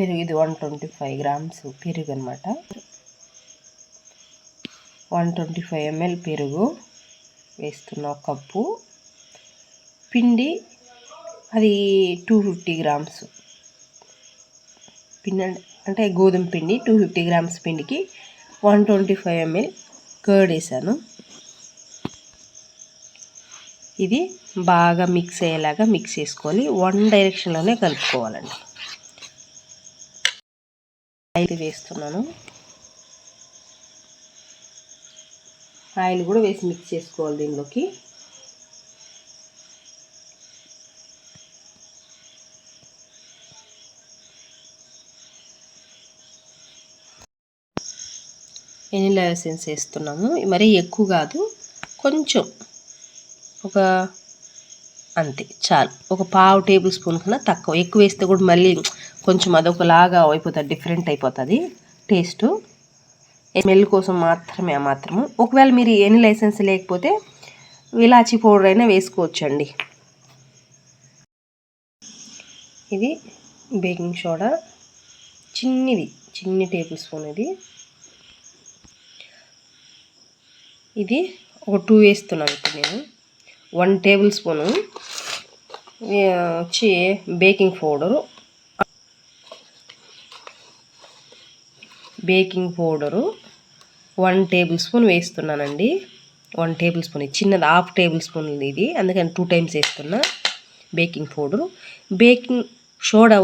పెరుగు ఇది 125 గ్రామ్స్ పెరుగు అనమాట. 125 ml పెరుగు వేస్తున్న, ఒక కప్పు. పిండి అది 250 గ్రామ్స్ పిండి, అంటే గోధుమ పిండి 250 గ్రామ్స్ పిండికి 125 ml కర్డ్ వేసాను. ఇది బాగా మిక్స్ అయ్యేలాగా మిక్స్ చేసుకోవాలి. వన్ డైరెక్షన్లోనే కలుపుకోవాలండి. ఆయిల్ వేస్తున్నాను. ఆయిల్ కూడా వేసి మిక్స్ చేసుకోవాలి దీనిలోకి. వెనిలా ఎసెన్స్ వేస్తున్నాము. మరీ ఎక్కువ కాదు, కొంచెం ఒక అంతే చాలు. ఒక పావు టేబుల్ స్పూన్ కన్నా తక్కువ. ఎక్కువ వేస్తే కూడా మళ్ళీ కొంచెం అదొకలాగా అయిపోతుంది, డిఫరెంట్ అయిపోతుంది టేస్ట్. స్మెల్ కోసం మాత్రమే ఆ మాత్రము. ఒకవేళ మీరు వెనిలా ఎసెన్స్ లేకపోతే ఇలాచీ పౌడర్ అయినా వేసుకోవచ్చండి. ఇది బేకింగ్ సోడా చిన్ని టేబుల్ స్పూన్. ఇది ఒక 2 వేస్తున్నాను ఇప్పుడు నేను. 1 టేబుల్ స్పూను వచ్చి బేకింగ్ పౌడరు 1 టేబుల్ స్పూన్ వేస్తున్నానండి. 1 టేబుల్ స్పూన్, చిన్నది 1/2 టేబుల్ స్పూన్ ఇది, అందుకని 2 టైమ్స్ వేస్తున్నా బేకింగ్ పౌడరు. బేకింగ్ సోడా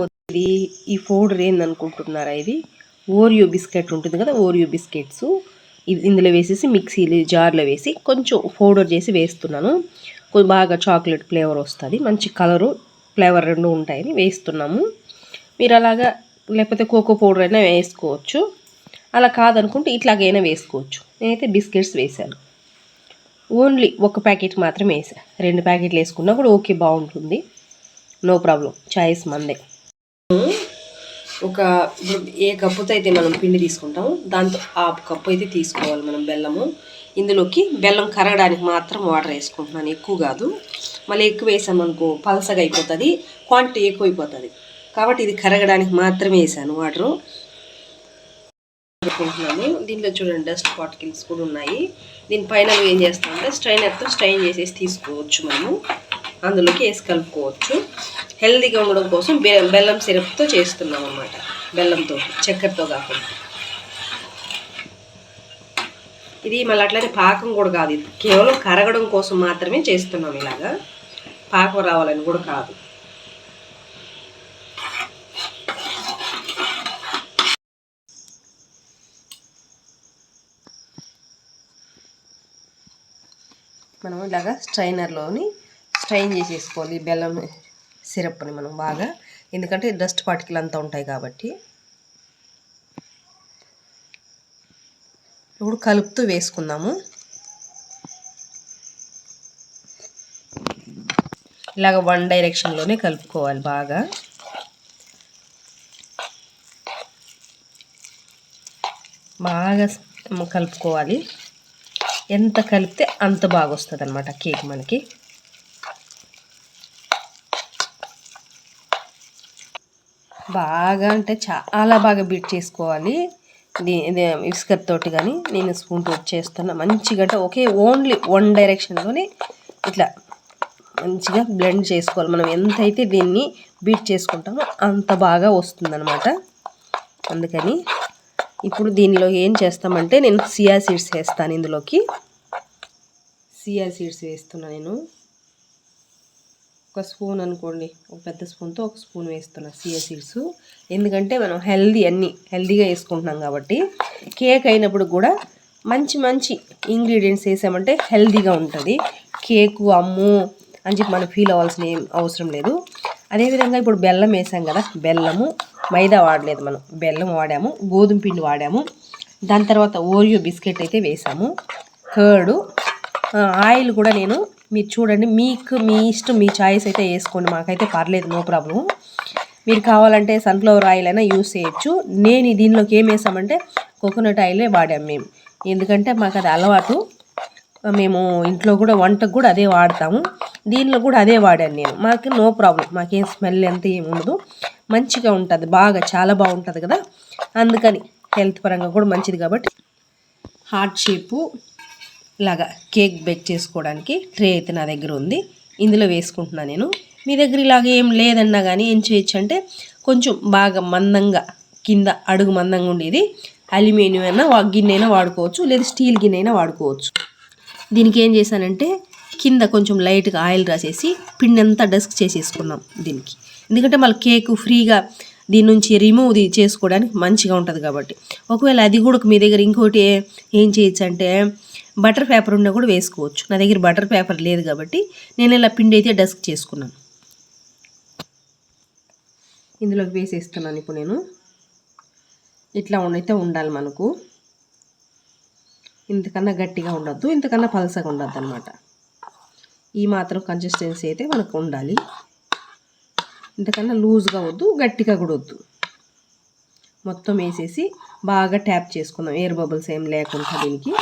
ఈ పౌడర్ ఏందనుకుంటున్నారా, ఇది ఓరియో బిస్కెట్ ఉంటుంది కదా, ఓరియో బిస్కెట్స్ ఇందులో వేసేసి మిక్సీ జార్లో వేసి కొంచెం పౌడర్ చేసి వేస్తున్నాను. కొంచెం బాగా చాక్లెట్ ఫ్లేవర్ వస్తుంది, మంచి కలరు ఫ్లేవర్ రెండు ఉంటాయని వేస్తున్నాము. మీరు అలాగా లేకపోతే కోకో పౌడర్ అయినా వేసుకోవచ్చు. అలా కాదనుకుంటే ఇట్లాగైనా వేసుకోవచ్చు. నేనైతే బిస్కెట్స్ వేసాను. ఓన్లీ ఒక ప్యాకెట్ మాత్రమే వేసా. 2 ప్యాకెట్లు వేసుకున్నా కూడా ఓకే, బాగుంటుంది, నో ప్రాబ్లం. చాయిస్ మందే. ఒక ఏ కప్పుతో అయితే మనం పిండి తీసుకుంటామో దాంతో 1/2 కప్పు అయితే తీసుకోవాలి మనం బెల్లము. ఇందులోకి బెల్లం కరగడానికి మాత్రం వాటర్ వేసుకుంటున్నాను, ఎక్కువ కాదు. మళ్ళీ ఎక్కువ వేసామనుకో పలసగా అయిపోతుంది, క్వాంటిటీ ఎక్కువ అయిపోతుంది. కాబట్టి ఇది కరగడానికి మాత్రమే వేసాను వాటరు. అనుకుంటున్నాను. దీంట్లో చూడండి డస్ట్ పార్టికల్స్ కూడా ఉన్నాయి. దీనిపైన ఏం చేస్తామంటే స్ట్రైనర్తో స్ట్రైన్ చేసేసి తీసుకోవచ్చు. మనము అందులోకి వేసి కలుపుకోవచ్చు. హెల్తీగా ఉండడం కోసం బెల్లం సిరప్తో చేస్తున్నాం అన్నమాట. బెల్లంతో, చక్కెరతో కాకుండా. ఇది మళ్ళీ అట్లనే పాకం కూడా కాదు, ఇది కేవలం కరగడం కోసం మాత్రమే చేస్తున్నాం. ఇలాగా పాకం రావాలని కూడా కాదు. మనం ఇలాగా స్ట్రైనర్లోని స్ట్రైన్ చేసేసుకోవాలి బెల్లం సిరప్ని మనం బాగా, ఎందుకంటే డస్ట్ పార్టికల్ అంతా ఉంటాయి కాబట్టి. ఇప్పుడు కలుపుతూ వేసుకుందాము. ఇలాగ వన్ డైరెక్షన్లోనే కలుపుకోవాలి బాగా. బాగా కలుపుకోవాలి. ఎంత కలిపితే అంత బాగా వస్తుంది అన్నమాట కేక్ మనకి. బాగా అంటే చాలా బాగా బీట్ చేసుకోవాలి. ఇది విస్కర్ తోటి కానీ నేను స్పూన్ తోటి చేస్తున్నా. మంచిగా అంటే ఓన్లీ వన్ డైరెక్షన్లోనే ఇట్లా మంచిగా బ్లెండ్ చేసుకోవాలి. మనం ఎంతైతే దీన్ని బీట్ చేసుకుంటామో అంత బాగా వస్తుందన్నమాట. అందుకని ఇప్పుడు దీనిలో ఏం చేస్తామంటే నేను సియా సీడ్స్ వేస్తాను. ఇందులోకి సియా సీడ్స్ వేస్తున్నా నేను. ఒక స్పూన్ అనుకోండి, ఒక పెద్ద స్పూన్తో ఒక స్పూన్ వేస్తున్నా సియా సీడ్స్. ఎందుకంటే మనం హెల్దీగా వేసుకుంటున్నాం కాబట్టి కేక్ అయినప్పుడు కూడా మంచి ఇంగ్రీడియంట్స్ వేసామంటే హెల్దీగా ఉంటుంది కేకు. అమ్ము అని చెప్పి మనం ఫీల్ అవ్వాల్సిన ఏం అవసరం లేదు. అదేవిధంగా ఇప్పుడు బెల్లం వేసాం కదా, బెల్లము మైదా వాడలేదు, మనం బెల్లం వాడాము, గోధుమ పిండి వాడాము. దాని తర్వాత ఓరియో బిస్కెట్ అయితే వేసాము, కర్డు, ఆయిల్ కూడా నేను మీరు చూడండి, మీ ఇష్టం, మీ చాయిస్ అయితే వేసుకోండి. మాకైతే పర్లేదు, నో ప్రాబ్లం. మీరు కావాలంటే సన్ఫ్లవర్ ఆయిల్ అయినా యూస్ చేయొచ్చు. నేను దీనిలోకి ఏం వేసామంటే కోకోనట్ ఆయిలే వాడాము మేము, ఎందుకంటే మాకు అది అలవాటు. మేము ఇంట్లో కూడా వంటకు కూడా అదే వాడతాము. దీనిలో కూడా అదే వాడాను నేను. మాకు నో ప్రాబ్లం, మాకేం స్మెల్ ఎంత ఏమి ఉండదు. మంచిగా ఉంటుంది, బాగా చాలా బాగుంటుంది కదా, అందుకని హెల్త్ పరంగా కూడా మంచిది కాబట్టి. హార్ట్ షేపు లాగా కేక్ బేక్ చేసుకోవడానికి ట్రే అయితే నా దగ్గర ఉంది, ఇందులో వేసుకుంటున్నాను నేను. మీ దగ్గర ఇలాగ ఏం లేదన్నా కానీ ఏం చేయొచ్చు అంటే కొంచెం బాగా మందంగా కింద అడుగు మందంగా ఉండేది అల్యూమినియం అయినా గిన్నె అయినా వాడుకోవచ్చు, లేదా స్టీల్ గిన్నె అయినా వాడుకోవచ్చు. దీనికి ఏం చేశానంటే కింద కొంచెం లైట్గా ఆయిల్ రాసేసి పిండి అంతా డస్ట్ చేసేసుకున్నాం దీనికి, ఎందుకంటే మళ్ళీ కేక్ ఫ్రీగా దీని నుంచి రిమూవ్ చేసుకోవడానికి మంచిగా ఉంటుంది కాబట్టి. ఒకవేళ అది కూడా మీ దగ్గర ఇంకోటి ఏం చేయొచ్చు అంటే బటర్ పేపర్ ఉన్నా కూడా వేసుకోవచ్చు. నా దగ్గర బటర్ పేపర్ లేదు కాబట్టి నేను ఇలా పిండి అయితే డస్ట్ చేసుకున్నాను. ఇందులోకి వేసేస్తున్నాను ఇప్పుడు నేను. ఇట్లా అయితే ఉండాలి మనకు, ఇంతకన్నా గట్టిగా ఉండొద్దు, ఇంతకన్నా పలసగా ఉండొద్దు అనమాట. ఈ మాత్రం కన్సిస్టెన్సీ అయితే మనకు ఉండాలి, ఇంతకన్నా లూజ్గా వద్దు, గట్టిగా కూడా వద్దు. మొత్తం వేసేసి బాగా ట్యాప్ చేసుకుందాం, ఎయిర్ బబుల్స్ ఏం లేకుండా. దీనికి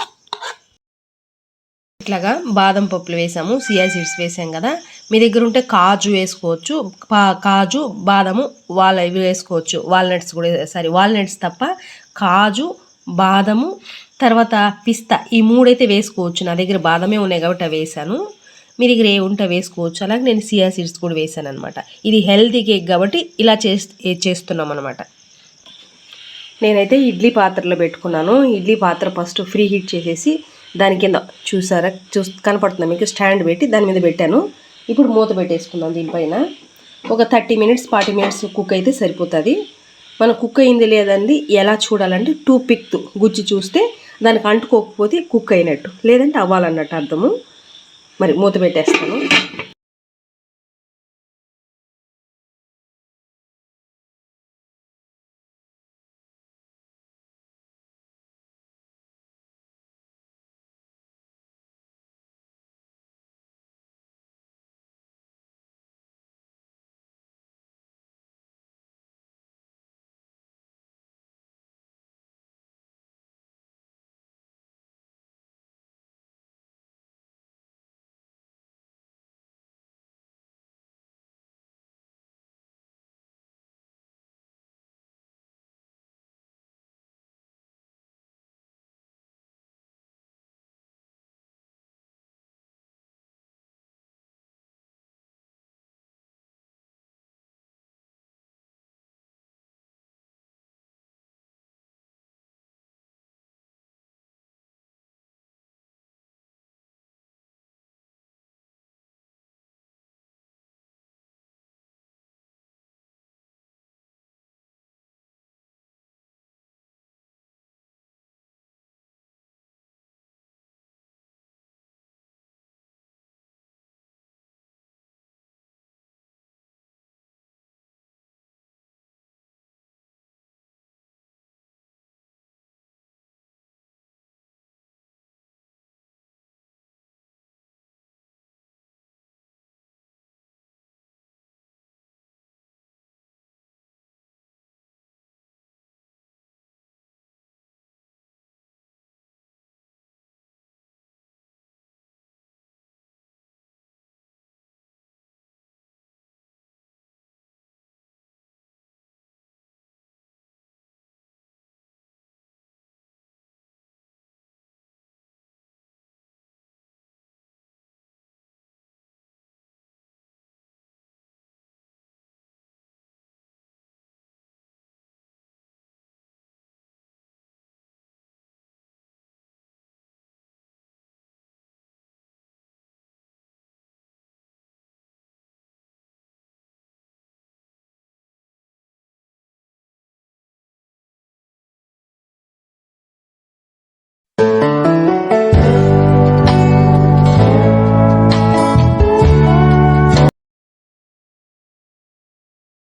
ఇట్లాగా బాదం పప్పులు వేసాము, సియా సీడ్స్ వేసాం కదా, మీ దగ్గర ఉంటే కాజు వేసుకోవచ్చు, కాజు బాదము ఇవి వేసుకోవచ్చు, వాల్నట్స్ కూడా, వాల్నట్స్ తప్ప కాజు బాదము తర్వాత పిస్తా ఈ మూడైతే వేసుకోవచ్చు. నా దగ్గర బాదమే ఉన్నాయి కాబట్టి అవి వేసాను, మీ దగ్గర ఏ ఉంటే వేసుకోవచ్చు. అలాగే నేను సియా సీడ్స్ కూడా వేసాను అనమాట. ఇది హెల్తీ కేక్ కాబట్టి ఇలా చేస్తున్నాం అనమాట. నేనైతే ఇడ్లీ పాత్రలో పెట్టుకున్నాను. ఇడ్లీ పాత్ర ఫస్ట్ ఫ్రీ హీట్ చేసేసి దాని కింద చూసారా, కనపడుతుంది మీకు, స్టాండ్ పెట్టి దాని మీద పెట్టాను. ఇప్పుడు మూత పెట్టేసుకుందాం దీనిపైన. ఒక 30 minutes 40 minutes కుక్ అయితే సరిపోతుంది. మనం కుక్ అయింది లేదండి ఎలా చూడాలంటే టూత్ పిక్ గుచ్చి చూస్తే దానికి అంటుకోకపోతే కుక్ అయినట్టు, లేదంటే అవ్వాలన్నట్టు అర్థము. మరి మూత పెట్టేస్తాను.